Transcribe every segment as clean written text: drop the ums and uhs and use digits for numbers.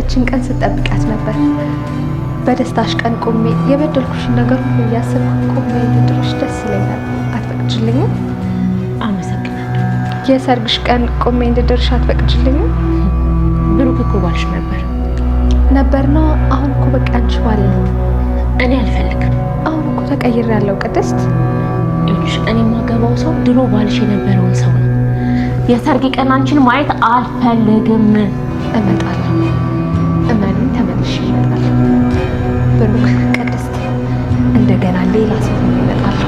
ያችን ቀን ስጠብቃት ነበር። በደስታሽ ቀን ቆሜ የበደልኩሽን ነገር ሁሉ እያሰብኩ ቆሜ እንድድርሽ ደስ ይለኛል። አትፈቅጂልኝም? አመሰግናለሁ። የሰርግሽ ቀን ቆሜ እንድድርሽ አትፈቅጂልኝም? ብሩክ እኮ ባልሽ ነበር ነው። አሁን እኮ በቃ አንቺ ባል ነው። እኔ አልፈልግም። አሁን እኮ ተቀይሬያለሁ ቅድስት። እኔ የማገባው ሰው ድሮ ባልሽ የነበረውን ሰው ነው። የሰርግ ቀን አንቺን ማየት አልፈልግም። እመጣለሁ። እመኑኝ ተመልሼ እመጣለሁ። ብሩክ፣ ቅድስት፣ እንደገና ሌላ ሰው እመጣለሁ።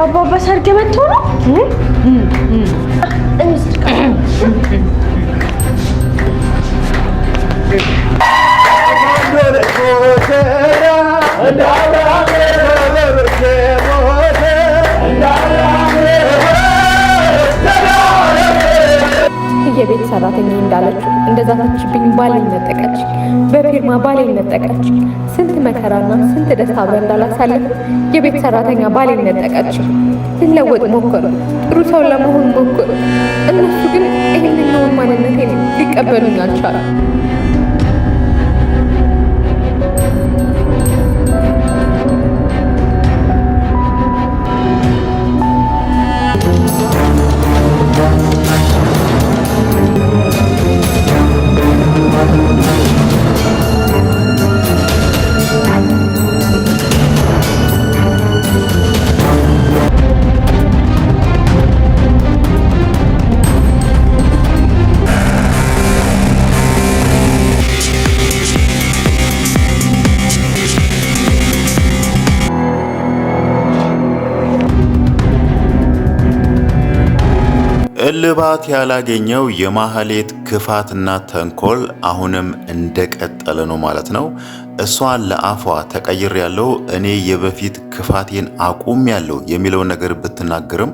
አባባ ሰርግ መጥቶ ነው? የቤት ሰራተኛ እንዳለችው እንደዛ ታችብኝ። ባሌን ነጠቀች፣ በፊርማ ባሌን ነጠቀች። ስንት መከራና ስንት ደስታ አብረን እንዳላሳለፍ የቤት ሰራተኛ ባሌን ነጠቀች። ልለወጥ ሞከሩ፣ ጥሩ ሰው ለመሆን ሞከሩ። እነሱ ግን ይህንኛውን ማንነቴን ሊቀበሉኝ አልቻሉም። እልባት ያላገኘው የማህሌት ክፋትና ተንኮል አሁንም እንደቀጠለ ነው ማለት ነው። እሷን ለአፏ ተቀይር ያለው እኔ የበፊት ክፋቴን አቁም ያለው የሚለው ነገር ብትናገርም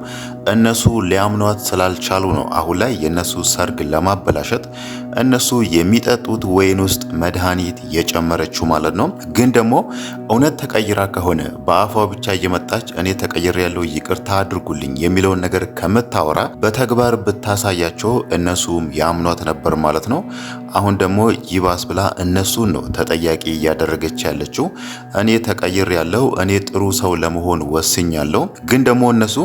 እነሱ ሊያምኗት ስላልቻሉ ነው አሁን ላይ የነሱ ሰርግ ለማበላሸት እነሱ የሚጠጡት ወይን ውስጥ መድኃኒት የጨመረችው ማለት ነው። ግን ደግሞ እውነት ተቀይራ ከሆነ በአፏ ብቻ እየመጣች እኔ ተቀይር ያለው ይቅርታ አድርጉልኝ የሚለውን ነገር ከምታወራ በተግባር ብታሳያቸው እነሱም ያምኗት ነበር ማለት ነው። አሁን ደግሞ ይባስ ብላ እነሱን ነው ተጠያቂ እያደረገች ያለችው። እኔ ተቀይር ያለው እኔ ጥሩ ሰው ለመሆን ወስኛለሁ፣ ግን ደግሞ እነሱ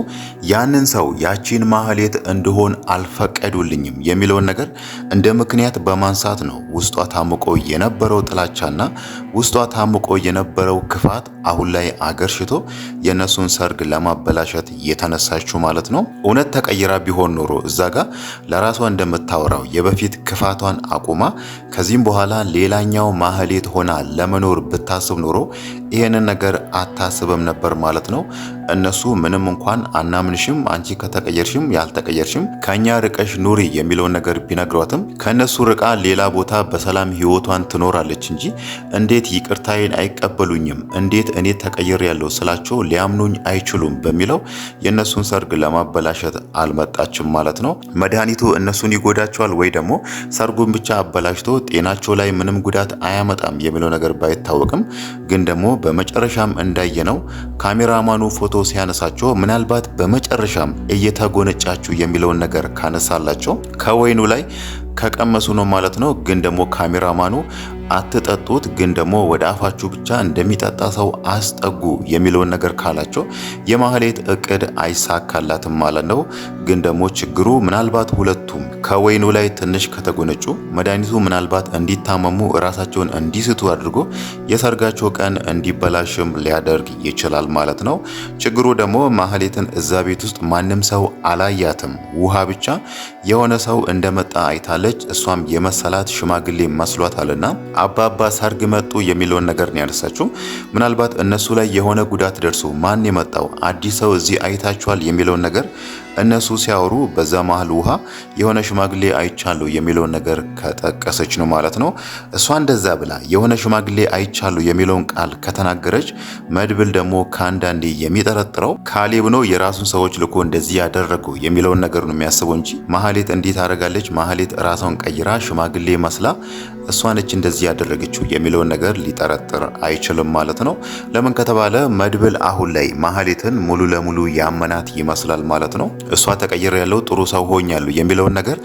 ያንን ሰው ያቺን ማህሌት እንድሆን አልፈቀዱልኝም የሚለውን ነገር እንደ ምክንያት በማንሳት ነው ውስጧ ታምቆ የነበረው ጥላቻና ውስጧ ታምቆ የነበረው ክፋት አሁን ላይ አገርሽቶ የነሱን ሰርግ ለማበላሸት የተነሳችው ማለት ነው። እውነት ተቀይራ ቢሆን ኖሮ እዛ ጋር ለራሷ እንደምታወራው የበፊት ክፋቷን አቁማ ከዚህም በኋላ ሌላኛው ማህሌት ሆና ለመኖር ብታስብ ኖሮ ይሄንን ነገር አታስብም ነበር ማለት ነው። እነሱ ምንም እንኳን አናምንሽም፣ አንቺ ከተቀየርሽም ያልተቀየርሽም ከኛ ርቀሽ ኑሪ የሚለውን ነገር ቢነግሯትም ከነሱ ርቃ ሌላ ቦታ በሰላም ህይወቷን ትኖራለች እንጂ እንዴት ይቅርታዬን አይቀበሉኝም፣ እንዴት እኔ ተቀይር ያለው ስላቸው ሊያምኑኝ አይችሉም በሚለው የነሱን ሰርግ ለማበላሸት አልመጣችም ማለት ነው። መድኃኒቱ እነሱን ይጎዳቸዋል ወይ ደግሞ ሰርጉን ብቻ አበላሽቶ ጤናቸው ላይ ምንም ጉዳት አያመጣም የሚለው ነገር ባይታወቅም ግን ደግሞ በመጨረሻም እንዳየነው ካሜራማኑ ፎቶ ሲያነሳቸው ምናልባት በመጨረሻም እየተጎነጫችሁ የሚለውን ነገር ካነሳላቸው ከወይኑ ላይ ከቀመሱ ነው ማለት ነው። ግን ደግሞ ካሜራማኑ አትጠጡት፣ ግን ደግሞ ወደ አፋችሁ ብቻ እንደሚጠጣ ሰው አስጠጉ የሚለውን ነገር ካላቸው የማህሌት እቅድ አይሳካላትም ማለት ነው። ግን ደግሞ ችግሩ ምናልባት ሁለቱም ከወይኑ ላይ ትንሽ ከተጎነጩ መድኃኒቱ ምናልባት እንዲታመሙ ራሳቸውን እንዲስቱ አድርጎ የሰርጋቸው ቀን እንዲበላሽም ሊያደርግ ይችላል ማለት ነው። ችግሩ ደግሞ ማህሌትን እዛ ቤት ውስጥ ማንም ሰው አላያትም። ውሃ ብቻ የሆነ ሰው እንደመጣ አይታለች። እሷም የመሰላት ሽማግሌ መስሏታልና አባባ ሰርግ መጡ የሚለውን ነገር ነው ያነሳችው። ምናልባት እነሱ ላይ የሆነ ጉዳት ደርሶ ማን የመጣው አዲስ ሰው እዚህ አይታችኋል የሚለውን ነገር እነሱ ሲያወሩ በዛ መሀል ውሃ የሆነ ሽማግሌ አይቻለሁ የሚለውን ነገር ከጠቀሰች ነው ማለት ነው። እሷ እንደዛ ብላ የሆነ ሽማግሌ አይቻለሁ የሚለውን ቃል ከተናገረች መድብል ደግሞ ከአንዳንዴ የሚጠረጥረው ካሌብ ነው የራሱን ሰዎች ልኮ እንደዚህ ያደረገው የሚለውን ነገር ነው የሚያስበው እንጂ ማህሌት እንዴት አደረጋለች፣ ማህሌት ራሷን ቀይራ ሽማግሌ መስላ እሷ ነች እንደዚህ ያደረገችው የሚለውን ነገር ሊጠረጥር አይችልም ማለት ነው። ለምን ከተባለ መድብል አሁን ላይ ማህሌትን ሙሉ ለሙሉ ያመናት ይመስላል ማለት ነው። እሷ ተቀይር ያለው ጥሩ ሰው ሆኛለሁ የሚለውን ነገር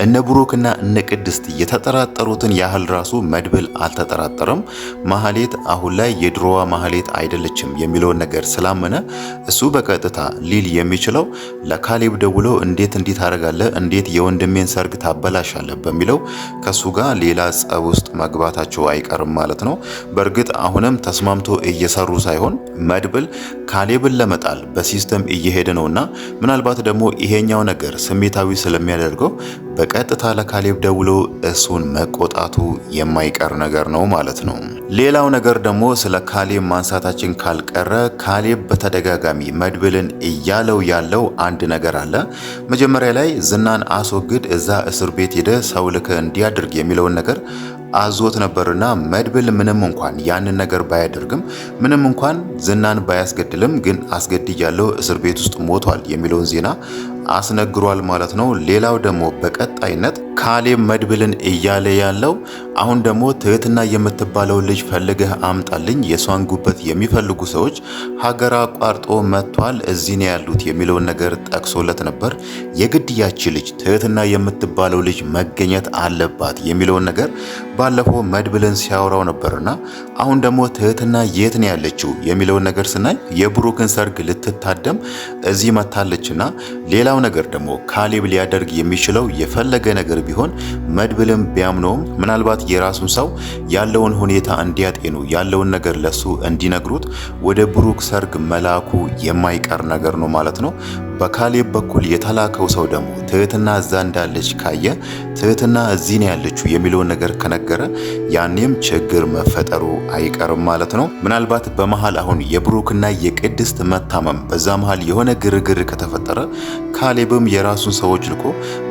እነ ብሩክና እነ ቅድስት የተጠራጠሩትን ያህል ራሱ መድብል አልተጠራጠረም። ማህሌት አሁን ላይ የድሮዋ ማህሌት አይደለችም የሚለውን ነገር ስላመነ እሱ በቀጥታ ሊል የሚችለው ለካሌብ ደውሎ እንዴት ታደርጋለህ፣ እንዴት የወንድሜን ሰርግ ታበላሻለህ በሚለው ከሱ ጋር ሌላ ጸብ ውስጥ መግባታቸው አይቀርም ማለት ነው። በእርግጥ አሁንም ተስማምቶ እየሰሩ ሳይሆን መድብል ካሌብን ለመጣል በሲስተም እየሄደ ነውና ምናልባት ደግሞ ይሄኛው ነገር ስሜታዊ ስለሚያደርገው በቀጥታ ለካሌብ ደውሎ እሱን መቆጣቱ የማይቀር ነገር ነው ማለት ነው። ሌላው ነገር ደግሞ ስለ ካሌብ ማንሳታችን ካልቀረ ካሌብ በተደጋጋሚ መድብልን እያለው ያለው አንድ ነገር አለ። መጀመሪያ ላይ ዝናን አስወግድ፣ እዛ እስር ቤት ሄደ ሰው ልከ እንዲያደርግ የሚለውን ነገር አዞት ነበርና መድብል ምንም እንኳን ያንን ነገር ባያደርግም ምንም እንኳን ዝናን ባያስገድልም ግን አስገድያለሁ እስር ቤት ውስጥ ሞቷል የሚለውን ዜና አስነግሯል ማለት ነው። ሌላው ደግሞ በቀጣይነት ካሌብ መድብልን እያለ ያለው አሁን ደግሞ ትህትና የምትባለው ልጅ ፈልገህ አምጣልኝ፣ የሷን ጉበት የሚፈልጉ ሰዎች ሀገር አቋርጦ መጥቷል፣ እዚህ ነው ያሉት የሚለውን ነገር ጠቅሶለት ነበር። የግድ ያቺ ልጅ ትህትና የምትባለው ልጅ መገኘት አለባት የሚለውን ነገር ባለፈው መድብልን ሲያወራው ነበርና አሁን ደግሞ ትህትና የት ነው ያለችው የሚለውን ነገር ስናይ የብሩክን ሰርግ ልትታደም እዚህ መታለችና ሌላው ነገር ደግሞ ካሌብ ሊያደርግ የሚችለው የፈለገ ነገር ቢሆን መድብልን ቢያምነውም ምናልባት የራሱን ሰው ያለውን ሁኔታ እንዲያጤኑ ያለውን ነገር ለሱ እንዲነግሩት ወደ ብሩክ ሰርግ መላኩ የማይቀር ነገር ነው ማለት ነው። በካሌብ በኩል የተላከው ሰው ደግሞ ትህትና እዛ እንዳለች ካየ ትህትና እዚህ ነው ያለችው የሚለውን ነገር ከነገረ ያኔም ችግር መፈጠሩ አይቀርም ማለት ነው። ምናልባት በመሃል አሁን የብሩክና የቅድስት መታመም በዛ መሃል የሆነ ግርግር ከተፈጠረ ካሌብም የራሱን ሰዎች ልኮ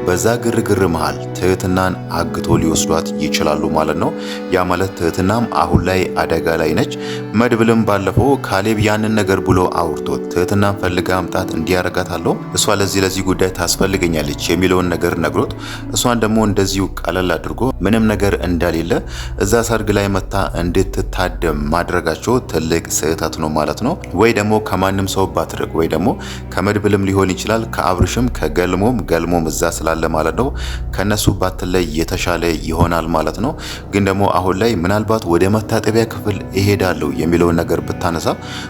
በዛ ግርግር መሃል ትህትናን አግቶ ሊወስዷት ይችላሉ ማለት ነው። ያ ማለት ትህትናም አሁን ላይ አደጋ ላይ ነች። መድብልም ባለፈው ካሌብ ያንን ነገር ብሎ አውርቶት ትህትናን ፈልጋ አምጣት እንዲያረጋታለሁ እሷ ለዚህ ጉዳይ ታስፈልገኛለች የሚለውን ነገር ነግሮት እሷን ደግሞ እንደዚሁ ቀለል አድርጎ ምንም ነገር እንደሌለ እዛ ሰርግ ላይ መታ እንድትታደም ማድረጋቸው ትልቅ ስህተት ነው ማለት ነው። ወይ ደግሞ ከማንም ሰው ባትርቅ ወይ ደግሞ ከመድብልም ሊሆን ይችላል ከአብርሽም ከገልሞም እዛ ስላለ ማለት ነው ከነሱ ባትለይ የተሻለ ይሆናል ማለት ነው። ግን ደግሞ አሁን ላይ ምናልባት ወደ መታጠቢያ ክፍል እሄዳለሁ የሚለውን ነገር ብታነሳ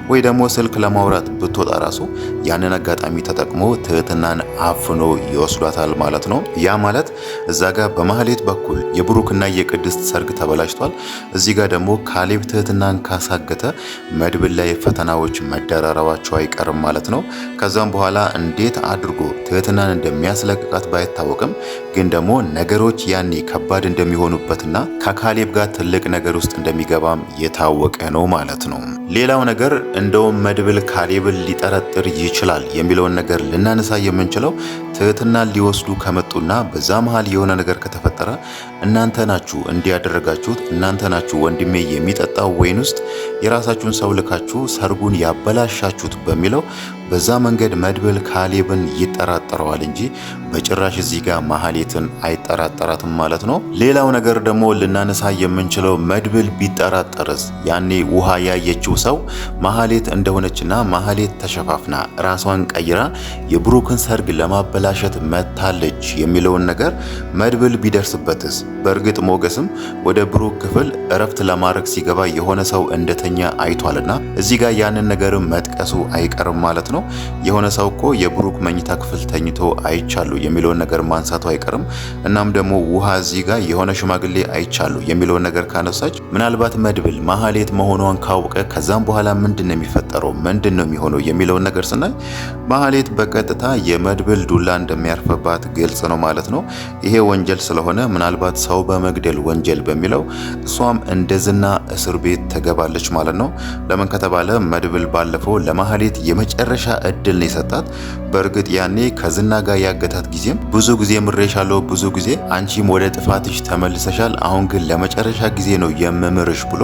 ወይ ደግሞ ስልክ ለማውራት ብትወጣ ራሱ ያንን አጋጣሚ ተጠቅሞ ትህትናን አፍኖ ይወስዷታል ማለት ነው። ያ ማለት እዛ ጋር በማህሌት በኩል የብሩክና የቅድስት ሰርግ ተበላሽቷል። እዚህ ጋር ደግሞ ካሌብ ትህትናን ካሳገተ መድብል ላይ ፈተናዎች መደራረባቸው አይቀርም ማለት ነው። ከዛም በኋላ እንዴት አድርጎ ትህትናን እንደሚያስለቅቃት ባይታወቅም ግን ደግሞ ነገሮች ያኔ ከባድ እንደሚሆኑበትና ከካሌብ ጋር ትልቅ ነገር ውስጥ እንደሚገባም የታወቀ ነው ማለት ነው። ሌላው ነገር እንደውም መድብል ካሌብን ሊጠረጥር ይችላል የሚለውን ነገር ልናነሳ የምንችለው ትህትናን ሊወስዱ ከመጡና በዛ መሃል የሆነ ነገር ከተፈጠረ እናንተ ናችሁ እንዲያደረጋችሁት፣ እናንተ ናችሁ ወንድሜ የሚጠጣው ወይን ውስጥ የራሳችሁን ሰው ልካችሁ ሰርጉን ያበላሻችሁት በሚለው በዛ መንገድ መድብል ካሌብን ይጠራጠረዋል እንጂ በጭራሽ እዚህ ጋር ማህሌትን አይጠራጠራትም ማለት ነው። ሌላው ነገር ደግሞ ልናነሳ የምንችለው መድብል ቢጠራጠርስ ያኔ ውሃ ያየችው ሰው ማህሌት እንደሆነችና ማህሌት ተሸፋፍና ራሷን ቀይራ የብሩክን ሰርግ ለማበላሸት መታለች የሚለውን ነገር መድብል ቢደርስበትስ? በእርግጥ ሞገስም ወደ ብሩክ ክፍል እረፍት ለማድረግ ሲገባ የሆነ ሰው እንደተኛ አይቷልና እዚህ ጋር ያንን ነገርም መጥቀሱ አይቀርም ማለት ነው። ነው። የሆነ ሰው እኮ የብሩክ መኝታ ክፍል ተኝቶ አይቻሉ የሚለውን ነገር ማንሳቱ አይቀርም። እናም ደግሞ ውሃ እዚህ ጋር የሆነ ሽማግሌ አይቻሉ የሚለውን ነገር ካነሳች ምናልባት መድብል ማህሌት መሆኗን ካወቀ ከዛም በኋላ ምንድነው የሚፈጠረው ምንድነው የሚሆነው የሚለውን ነገር ስናይ ማህሌት በቀጥታ የመድብል ዱላ እንደሚያርፍባት ግልጽ ነው ማለት ነው። ይሄ ወንጀል ስለሆነ ምናልባት ሰው በመግደል ወንጀል በሚለው እሷም እንደዝና እስር ቤት ትገባለች ማለት ነው። ለምን ከተባለ መድብል ባለፈው ለማህሌት የመጨረሻ እድል ነው የሰጣት። በእርግጥ ያኔ ከዝና ጋር ያገታት ጊዜም ብዙ ጊዜ ምሬሻለሁ፣ ብዙ ጊዜ አንቺም ወደ ጥፋትሽ ተመልሰሻል፣ አሁን ግን ለመጨረሻ ጊዜ ነው የምምርሽ ብሎ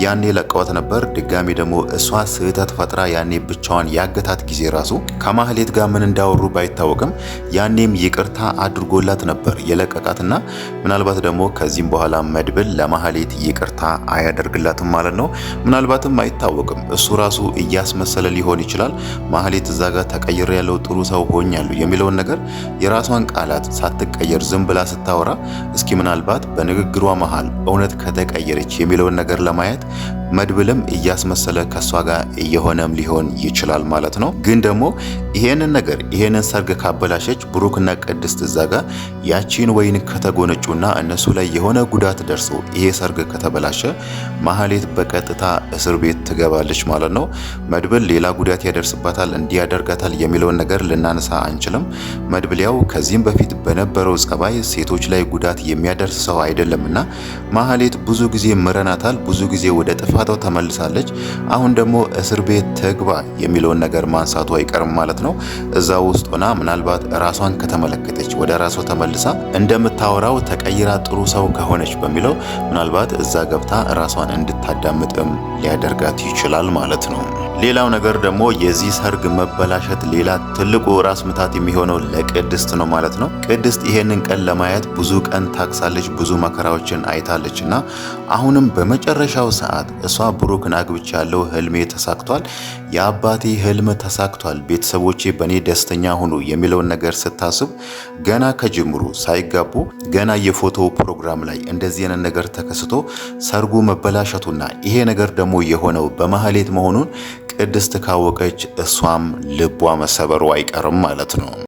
ያኔ ለቀዋት ነበር። ድጋሚ ደግሞ እሷ ስህተት ፈጥራ ያኔ ብቻዋን ያገታት ጊዜ ራሱ ከማህሌት ጋር ምን እንዳወሩ ባይታወቅም ያኔም ይቅርታ አድርጎላት ነበር የለቀቃትና ምናልባት ደግሞ ከዚህም በኋላ መድብል ለማህሌት ይቅርታ አያደርግላትም ማለት ነው። ምናልባትም አይታወቅም፣ እሱ ራሱ እያስመሰለ ሊሆን ይችላል። ማህሌት እዛ ጋር ተቀይሬ ያለው ጥሩ ሰው ሆኛለሁ የሚለውን ነገር የራሷን ቃላት ሳትቀየር ዝም ብላ ስታወራ እስኪ ምናልባት በንግግሯ መሃል እውነት ከተቀየረች የሚለውን ነገር ለማየት መድብልም እያስመሰለ ከሷ ጋር እየሆነም ሊሆን ይችላል ማለት ነው። ግን ደግሞ ይሄንን ሰርግ ካበላሸች ብሩክና ቅድስት እዛ ጋር ያቺን ወይን ከተጎነጩና እነሱ ላይ የሆነ ጉዳት ደርሶ ይሄ ሰርግ ከተበላሸ ማህሌት በቀጥታ እስር ቤት ትገባለች ማለት ነው። መድብል ሌላ ጉዳት ያደርስባታል እንዲያደርጋታል የሚለውን ነገር ልናነሳ አንችልም። መድብል ያው ከዚህም በፊት በነበረው ጸባይ ሴቶች ላይ ጉዳት የሚያደርስ ሰው አይደለምና ማህሌት ብዙ ጊዜ ምረናታል፣ ብዙ ጊዜ ወደ ጥፋቷ ተመልሳለች። አሁን ደግሞ እስር ቤት ትግባ የሚለውን ነገር ማንሳቱ አይቀርም ማለት ነው። እዛ ውስጥ ሆና ምናልባት ራሷን ከተመለከተች ወደ ራሷ ተመልሳ እንደምታወራው ተቀይራ ጥሩ ሰው ከሆነች በሚለው ምናልባት እዛ ገብታ ራሷን እንድታዳምጥም ሊያደርጋት ይችላል ማለት ነው። ሌላው ነገር ደግሞ የዚህ ሰርግ መበላሸት ሌላ ትልቁ ራስ ምታት የሚሆነው ለቅድስት ነው ማለት ነው። ቅድስት ይሄንን ቀን ለማየት ብዙ ቀን ታክሳለች፣ ብዙ መከራዎችን አይታለች እና አሁንም በመጨረሻው ሰዓት እሷ ብሩክን አግብቻለሁ፣ ህልሜ ተሳክቷል፣ የአባቴ ህልም ተሳክቷል፣ ቤተሰቦቼ በእኔ ደስተኛ ሁኑ የሚለውን ነገር ስታስብ ገና ከጅምሩ ሳይጋቡ ገና የፎቶ ፕሮግራም ላይ እንደዚህ አይነት ነገር ተከስቶ ሰርጉ መበላሸቱና ይሄ ነገር ደግሞ የሆነው በማህሌት መሆኑን ቅድስት ካወቀች እሷም ልቧ መሰበሩ አይቀርም ማለት ነው።